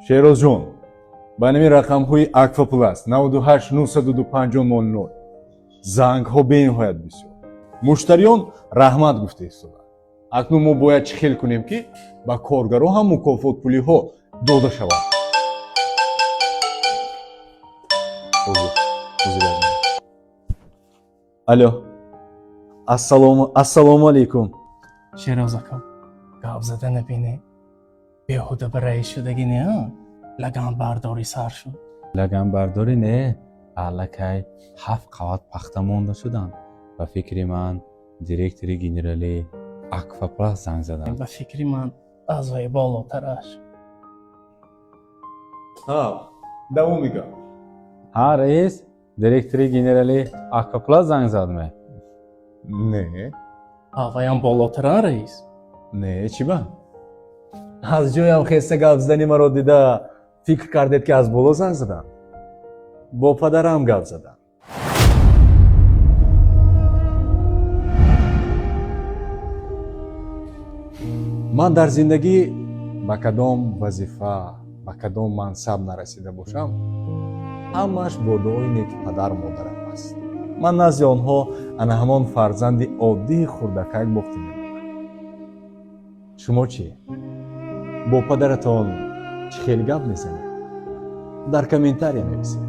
Шерозҷон, ба нами рақамҳои Акфа Плас 98 950 00 зангҳо бениҳоят бисёр. Муштариён раҳмат гуфта истоданд. Акнун мо бояд чӣ хел кунем, ки ба коргаро ҳам мукофотпулиҳо дода шавад? Алло. Ассалому алайкум. Шероз ака, гап зада набине. Беҳуда ба раис шудагӣ не, лаганбардорӣ сар шуд. лаганбардорӣ не, аллакай 7 қават пахта монда шуданд. Ба фикри ман директори генерали Акфа Плас занг заданд. Ба фикри ман аъзои болотараш. Давом мегӯ. ҳа раис, директори генерали Акфа Плас занг задме? Не, Аваям болотаран раис. не, чӣ ба? Аз ҷоям хеста гап задани маро дида фикр кардед, ки аз боло занг задам? Бо падарам гап задам. ман дар зиндагӣ ба кадом вазифа, ба кадом мансаб нарасида бошам, ҳамаш бо дуои неки падару модарам аст. ман назди онҳо ана ҳамон фарзанди оддии хурдакак боқӣ мемонам. шумо чӣ? бо падаратон чӣ хел гап мезанед? дар комментария нависед.